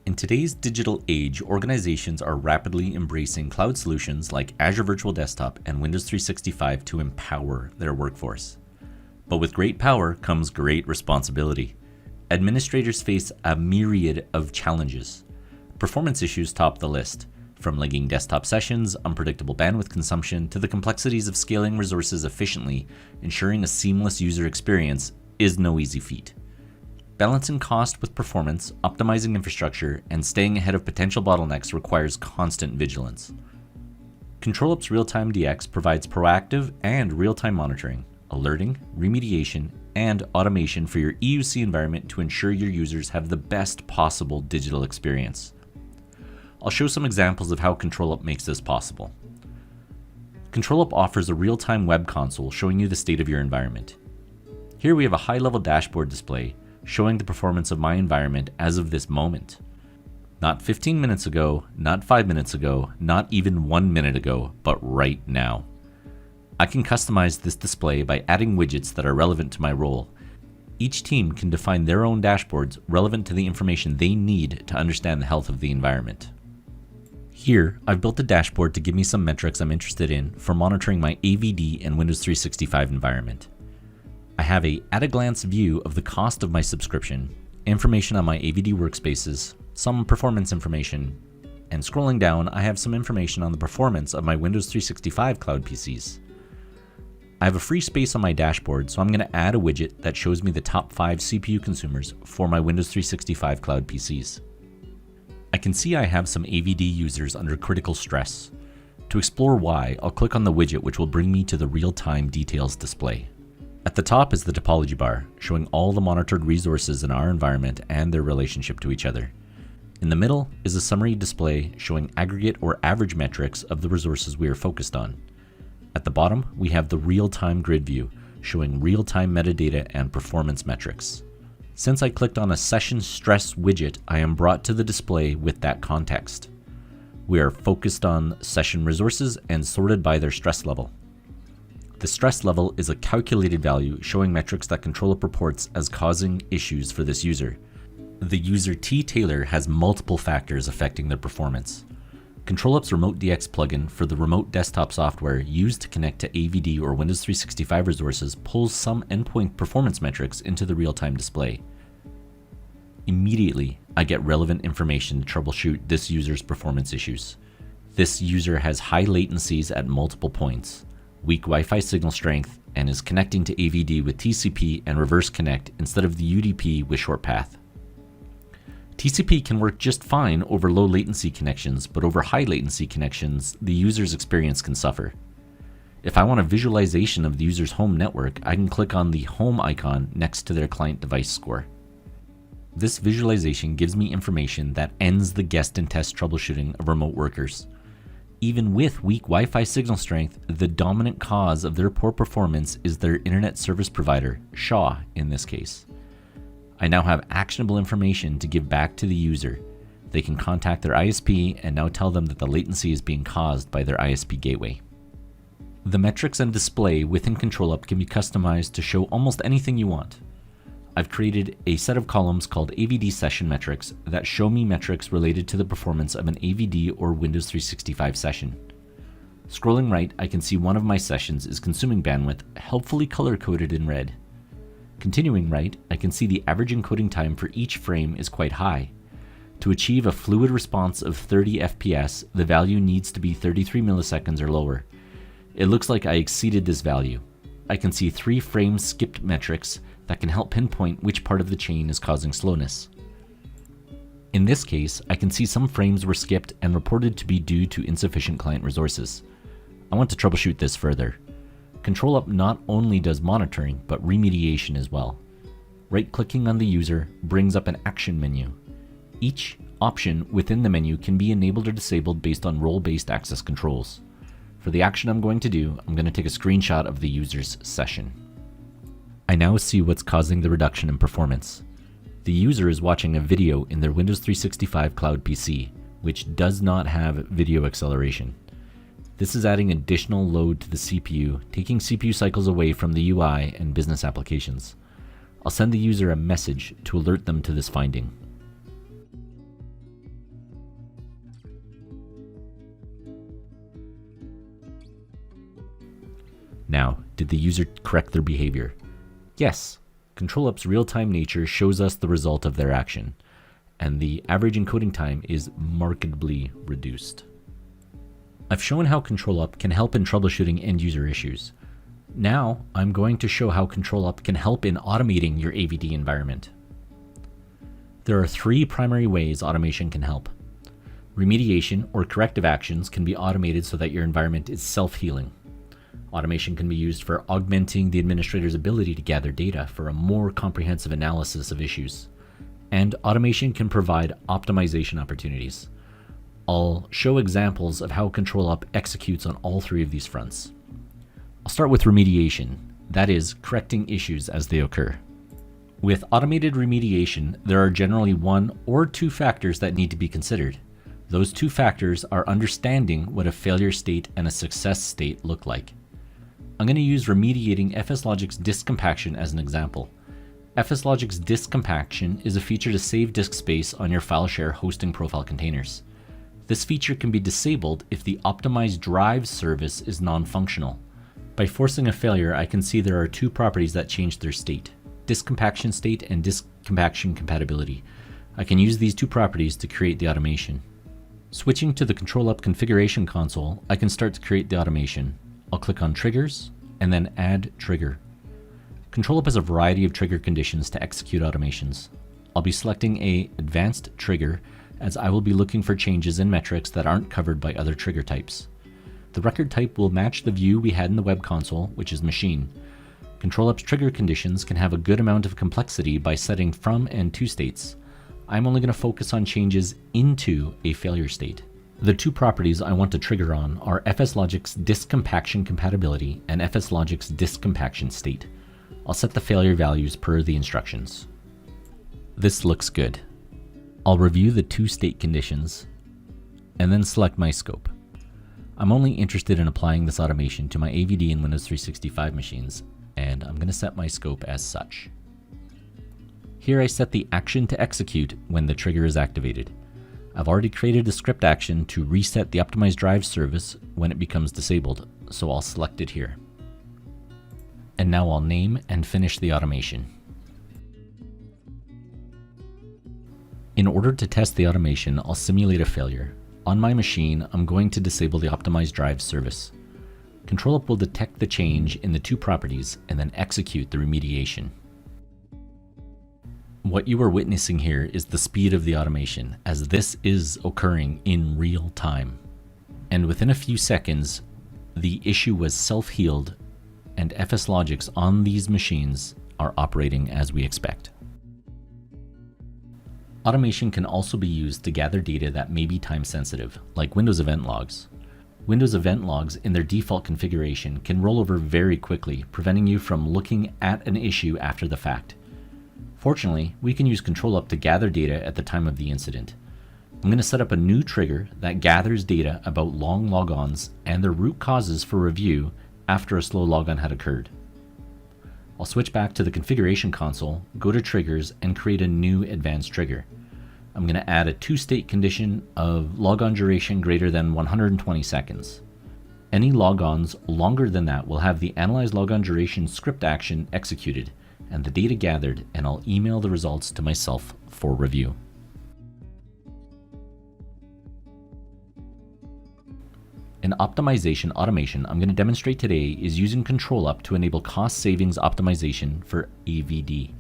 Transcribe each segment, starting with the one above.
In today's digital age, organizations are rapidly embracing cloud solutions like Azure Virtual Desktop and Windows 365 to empower their workforce. But with great power comes great responsibility. Administrators face a myriad of challenges. Performance issues top the list, from lagging desktop sessions, unpredictable bandwidth consumption, to the complexities of scaling resources efficiently. Ensuring a seamless user experience is no easy feat. Balancing cost with performance, optimizing infrastructure, and staying ahead of potential bottlenecks requires constant vigilance. ControlUp's Real-Time DX provides proactive and real-time monitoring, alerting, remediation, and automation for your EUC environment to ensure your users have the best possible digital experience. I'll show some examples of how ControlUp makes this possible. ControlUp offers a real-time web console showing you the state of your environment. Here we have a high-level dashboard display showing the performance of my environment as of this moment. Not 15 minutes ago, not 5 minutes ago, not even 1 minute ago, but right now. I can customize this display by adding widgets that are relevant to my role. Each team can define their own dashboards relevant to the information they need to understand the health of the environment. Here, I've built a dashboard to give me some metrics I'm interested in for monitoring my AVD and Windows 365 environment. I have a at-a-glance view of the cost of my subscription, information on my AVD workspaces, some performance information, and scrolling down, I have some information on the performance of my Windows 365 Cloud PCs. I have a free space on my dashboard, so I'm going to add a widget that shows me the top 5 CPU consumers for my Windows 365 Cloud PCs. I can see I have some AVD users under critical stress. To explore why, I'll click on the widget which will bring me to the real-time details display. At the top is the topology bar, showing all the monitored resources in our environment and their relationship to each other. In the middle is a summary display showing aggregate or average metrics of the resources we are focused on. At the bottom, we have the real-time grid view, showing real-time metadata and performance metrics. Since I clicked on a session stress widget, I am brought to the display with that context. We are focused on session resources and sorted by their stress level. The stress level is a calculated value showing metrics that ControlUp reports as causing issues for this user. The user T-Tailor has multiple factors affecting their performance. ControlUp's Remote DX plugin for the remote desktop software used to connect to AVD or Windows 365 resources pulls some endpoint performance metrics into the real-time display. Immediately, I get relevant information to troubleshoot this user's performance issues. This user has high latencies at multiple points, weak Wi-Fi signal strength, and is connecting to AVD with TCP and reverse connect instead of the UDP with short path. TCP can work just fine over low latency connections, but over high latency connections, the user's experience can suffer. If I want a visualization of the user's home network, I can click on the home icon next to their client device score. This visualization gives me information that ends the guest and test troubleshooting of remote workers. Even with weak Wi-Fi signal strength, the dominant cause of their poor performance is their internet service provider, Shaw in this case. I now have actionable information to give back to the user. They can contact their ISP and now tell them that the latency is being caused by their ISP gateway. The metrics and display within ControlUp can be customized to show almost anything you want. I've created a set of columns called AVD session metrics that show me metrics related to the performance of an AVD or Windows 365 session. Scrolling right, I can see one of my sessions is consuming bandwidth, helpfully color-coded in red. Continuing right, I can see the average encoding time for each frame is quite high. To achieve a fluid response of 30 FPS, the value needs to be 33 milliseconds or lower. It looks like I exceeded this value. I can see 3 frames skipped metrics that can help pinpoint which part of the chain is causing slowness. In this case, I can see some frames were skipped and reported to be due to insufficient client resources. I want to troubleshoot this further. ControlUp not only does monitoring, but remediation as well. Right-clicking on the user brings up an action menu. Each option within the menu can be enabled or disabled based on role-based access controls. For the action I'm going to do, I'm going to take a screenshot of the user's session. I now see what's causing the reduction in performance. The user is watching a video in their Windows 365 Cloud PC, which does not have video acceleration. This is adding additional load to the CPU, taking CPU cycles away from the UI and business applications. I'll send the user a message to alert them to this finding. Now, did the user correct their behavior? Yes. ControlUp's real-time nature shows us the result of their action, and the average encoding time is markedly reduced. I've shown how ControlUp can help in troubleshooting end-user issues. Now, I'm going to show how ControlUp can help in automating your AVD environment. There are three primary ways automation can help. Remediation or corrective actions can be automated so that your environment is self-healing. Automation can be used for augmenting the administrator's ability to gather data for a more comprehensive analysis of issues. And automation can provide optimization opportunities. I'll show examples of how ControlUp executes on all three of these fronts. I'll start with remediation, that is, correcting issues as they occur. With automated remediation, there are generally one or two factors that need to be considered. Those two factors are understanding what a failure state and a success state look like. I'm going to use remediating FSLogic's disk compaction as an example. FSLogic's disk compaction is a feature to save disk space on your file share hosting profile containers. This feature can be disabled if the optimized drive service is non-functional. By forcing a failure, I can see there are two properties that change their state: disk compaction state and disk compaction compatibility. I can use these two properties to create the automation. Switching to the ControlUp configuration console, I can start to create the automation. I'll click on Triggers and then Add Trigger. ControlUp has a variety of trigger conditions to execute automations. I'll be selecting a Advanced Trigger as I will be looking for changes in metrics that aren't covered by other trigger types. The record type will match the view we had in the web console, which is machine. ControlUp's trigger conditions can have a good amount of complexity by setting from and to states. I'm only going to focus on changes into a failure state. The two properties I want to trigger on are FSLogic's disk compaction compatibility and FSLogic's disk compaction state. I'll set the failure values per the instructions. This looks good. I'll review the two state conditions and then select my scope. I'm only interested in applying this automation to my AVD and Windows 365 machines, and I'm going to set my scope as such. Here I set the action to execute when the trigger is activated. I've already created a script action to reset the optimized drive service when it becomes disabled, so I'll select it here. And now I'll name and finish the automation. In order to test the automation, I'll simulate a failure. On my machine, I'm going to disable the optimized drive service. ControlUp will detect the change in the two properties and then execute the remediation. What you are witnessing here is the speed of the automation, as this is occurring in real time. And within a few seconds, the issue was self-healed and FSLogics on these machines are operating as we expect. Automation can also be used to gather data that may be time sensitive, like Windows event logs. Windows event logs in their default configuration can roll over very quickly, preventing you from looking at an issue after the fact. Fortunately, we can use ControlUp to gather data at the time of the incident. I'm going to set up a new trigger that gathers data about long logons and their root causes for review after a slow logon had occurred. I'll switch back to the configuration console, go to Triggers, and create a new advanced trigger. I'm going to add a two-state condition of logon duration greater than 120 seconds. Any logons longer than that will have the Analyze Logon Duration script action executed and the data gathered, and I'll email the results to myself for review. An optimization automation I'm going to demonstrate today is using ControlUp to enable cost savings optimization for AVD.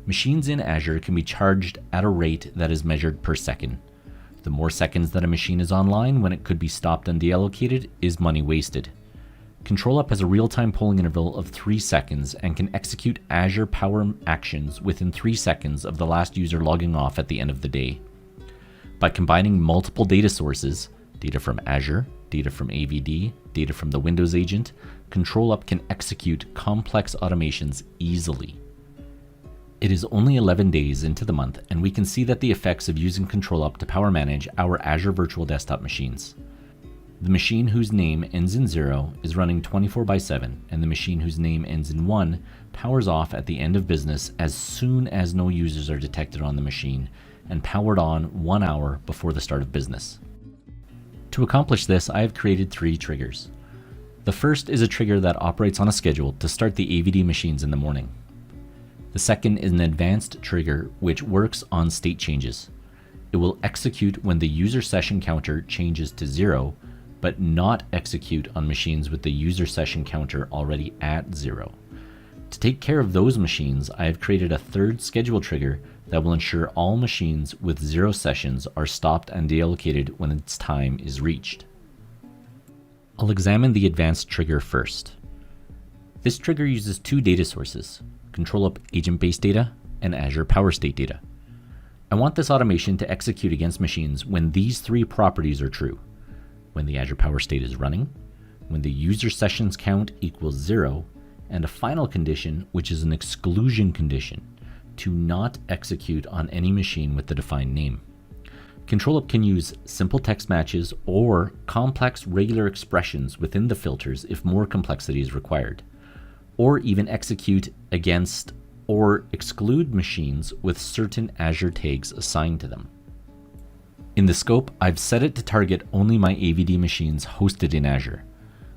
Machines in Azure can be charged at a rate that is measured per second. The more seconds that a machine is online when it could be stopped and deallocated is money wasted. ControlUp has a real-time polling interval of 3 seconds and can execute Azure Power actions within 3 seconds of the last user logging off at the end of the day. By combining multiple data sources, data from Azure, data from AVD, data from the Windows agent, ControlUp can execute complex automations easily. It is only 11 days into the month, and we can see that the effects of using ControlUp to power manage our Azure Virtual Desktop machines. The machine whose name ends in 0 is running 24/7, and the machine whose name ends in 1 powers off at the end of business as soon as no users are detected on the machine, and powered on 1 hour before the start of business. To accomplish this, I have created 3 triggers. The first is a trigger that operates on a schedule to start the AVD machines in the morning. The second is an advanced trigger which works on state changes. It will execute when the user session counter changes to 0, but not execute on machines with the user session counter already at 0. To take care of those machines, I have created a third schedule trigger that will ensure all machines with 0 sessions are stopped and deallocated when its time is reached. I'll examine the advanced trigger first. This trigger uses two data sources, ControlUp agent-based data and Azure Power State data. I want this automation to execute against machines when these three properties are true: when the Azure Power State is running, when the user sessions count equals 0, and a final condition, which is an exclusion condition, to not execute on any machine with the defined name. ControlUp can use simple text matches or complex regular expressions within the filters if more complexity is required, or even execute against or exclude machines with certain Azure tags assigned to them. In the scope, I've set it to target only my AVD machines hosted in Azure.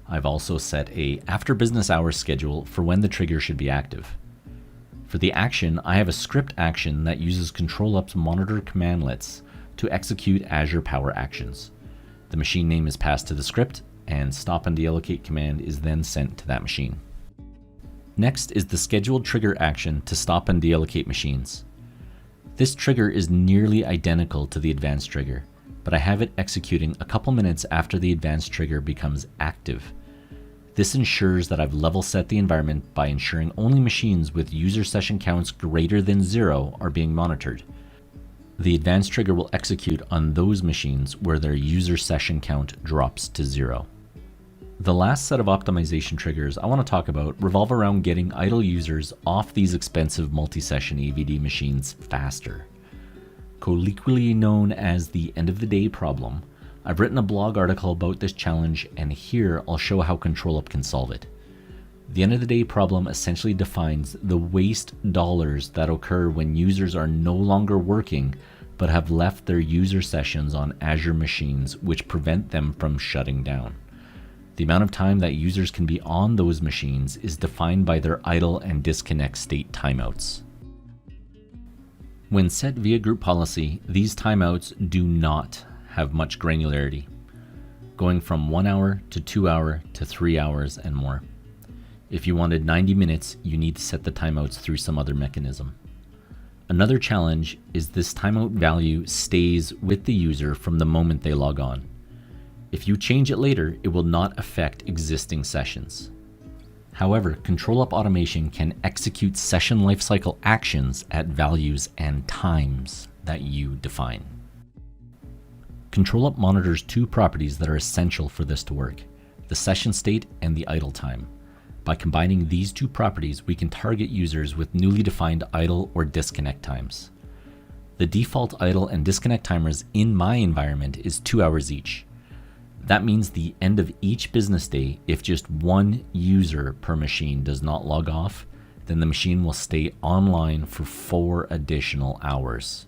I've also set a after business hours schedule for when the trigger should be active. For the action, I have a script action that uses ControlUp's monitor commandlets to execute Azure Power actions. The machine name is passed to the script, and stop and deallocate command is then sent to that machine. Next is the scheduled trigger action to stop and deallocate machines. This trigger is nearly identical to the advanced trigger, but I have it executing a couple minutes after the advanced trigger becomes active. This ensures that I've level set the environment by ensuring only machines with user session counts greater than 0 are being monitored. The advanced trigger will execute on those machines where their user session count drops to 0. The last set of optimization triggers I want to talk about revolve around getting idle users off these expensive multi-session AVD machines faster. Colloquially known as the end of the day problem, I've written a blog article about this challenge, and here I'll show how ControlUp can solve it. The end of the day problem essentially defines the waste dollars that occur when users are no longer working but have left their user sessions on Azure machines, which prevent them from shutting down. The amount of time that users can be on those machines is defined by their idle and disconnect state timeouts. When set via group policy, these timeouts do not have much granularity, going from 1 hour to 2 hour to 3 hours and more. If you wanted 90 minutes, you need to set the timeouts through some other mechanism. Another challenge is this timeout value stays with the user from the moment they log on. If you change it later, it will not affect existing sessions. However, ControlUp automation can execute session lifecycle actions at values and times that you define. ControlUp monitors two properties that are essential for this to work: the session state and the idle time. By combining these two properties, we can target users with newly defined idle or disconnect times. The default idle and disconnect timers in my environment is 2 hours each. That means the end of each business day, if just one user per machine does not log off, then the machine will stay online for 4 additional hours.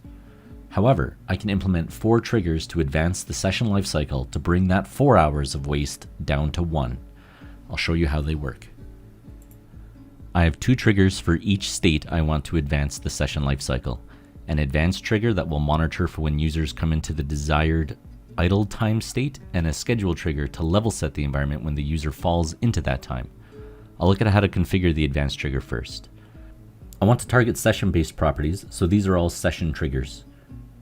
However, I can implement 4 triggers to advance the session lifecycle to bring that 4 hours of waste down to 1. I'll show you how they work. I have 2 triggers for each state I want to advance the session lifecycle: an advanced trigger that will monitor for when users come into the desired idle time state, and a schedule trigger to level set the environment when the user falls into that time. I'll look at how to configure the advanced trigger first. I want to target session-based properties, so these are all session triggers.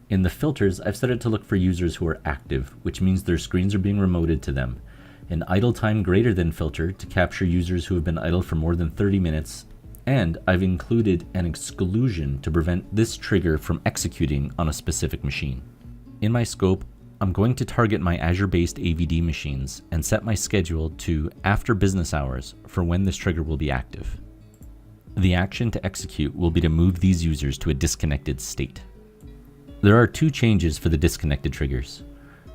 In the filters, I've set it to look for users who are active, which means their screens are being remoted to them. An idle time greater than filter to capture users who have been idle for more than 30 minutes, and I've included an exclusion to prevent this trigger from executing on a specific machine. In my scope, I'm going to target my Azure-based AVD machines and set my schedule to after business hours for when this trigger will be active. The action to execute will be to move these users to a disconnected state. There are 2 changes for the disconnected triggers.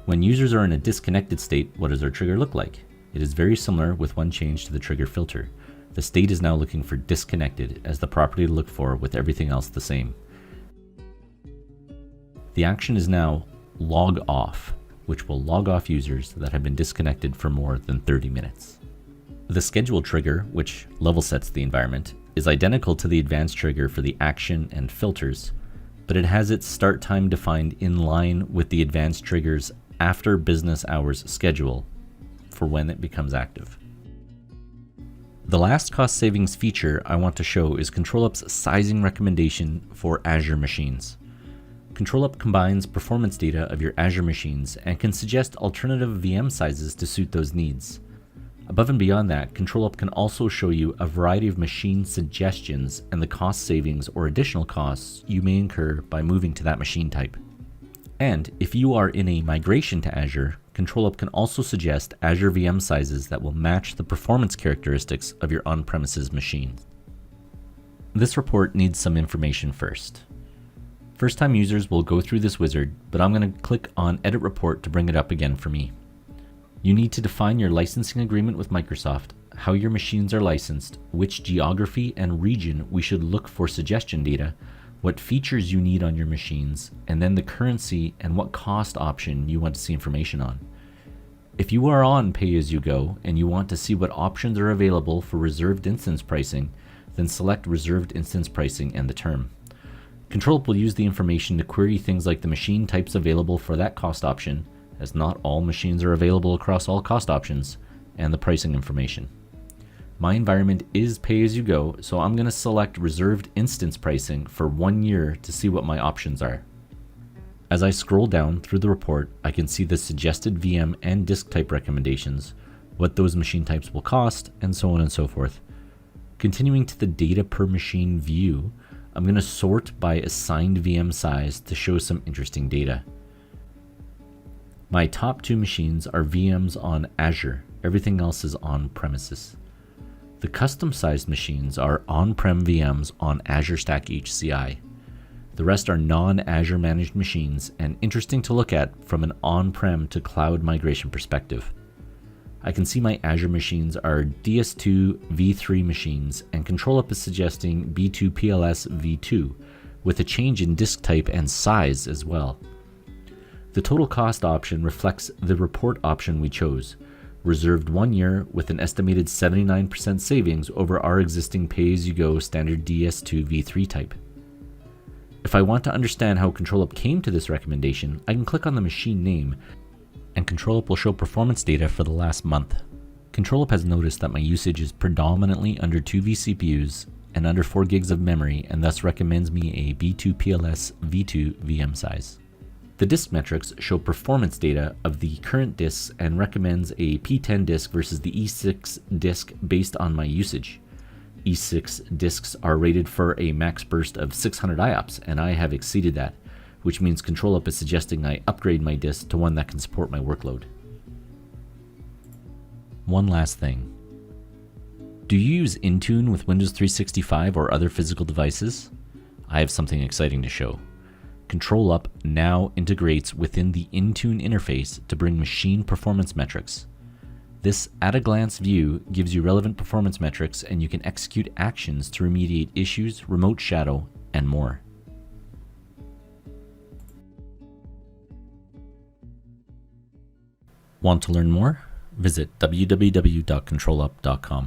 When users are in a disconnected state, what does our trigger look like? It is very similar with one change to the trigger filter. The state is now looking for disconnected as the property to look for with everything else the same. The action is now log off, which will log off users that have been disconnected for more than 30 minutes. The schedule trigger, which level sets the environment, is identical to the advanced trigger for the action and filters, but it has its start time defined in line with the advanced trigger's after business hours schedule for when it becomes active. The last cost savings feature I want to show is ControlUp's sizing recommendation for Azure machines. ControlUp combines performance data of your Azure machines and can suggest alternative VM sizes to suit those needs. Above and beyond that, ControlUp can also show you a variety of machine suggestions and the cost savings or additional costs you may incur by moving to that machine type. And if you are in a migration to Azure, ControlUp can also suggest Azure VM sizes that will match the performance characteristics of your on-premises machine. This report needs some information first. First-time users will go through this wizard, but I'm going to click on Edit Report to bring it up again for me. You need to define your licensing agreement with Microsoft, how your machines are licensed, which geography and region we should look for suggestion data, what features you need on your machines, and then the currency and what cost option you want to see information on. If you are on pay-as-you-go and you want to see what options are available for reserved instance pricing, then select reserved instance pricing and the term. ControlUp will use the information to query things like the machine types available for that cost option, as not all machines are available across all cost options, and the pricing information. My environment is pay-as-you-go, so I'm going to select reserved instance pricing for 1 year to see what my options are. As I scroll down through the report, I can see the suggested VM and disk type recommendations, what those machine types will cost, and so on and so forth. Continuing to the data per machine view, I'm going to sort by assigned VM size to show some interesting data. My top 2 machines are VMs on Azure, everything else is on premises. The custom sized machines are on-prem VMs on Azure Stack HCI. The rest are non-Azure managed machines and interesting to look at from an on-prem to cloud migration perspective. I can see my Azure machines are DS2 v3 machines, and ControlUp is suggesting B2PLS v2 with a change in disk type and size as well. The total cost option reflects the report option we chose, reserved 1 year with an estimated 79% savings over our existing pay-as-you-go standard DS2 v3 type. If I want to understand how ControlUp came to this recommendation, I can click on the machine name, and ControlUp will show performance data for the last month. ControlUp has noticed that my usage is predominantly under 2 vCPUs and under 4 gigs of memory, and thus recommends me a B2PLS v2 VM size. The disk metrics show performance data of the current disks and recommends a P10 disk versus the E6 disk based on my usage. E6 disks are rated for a max burst of 600 IOPS, and I have exceeded that, which means ControlUp is suggesting I upgrade my disk to one that can support my workload. One last thing. Do you use Intune with Windows 365 or other physical devices? I have something exciting to show. ControlUp now integrates within the Intune interface to bring machine performance metrics. This at-a-glance view gives you relevant performance metrics, and you can execute actions to remediate issues, remote shadow, and more. Want to learn more? Visit www.controlup.com.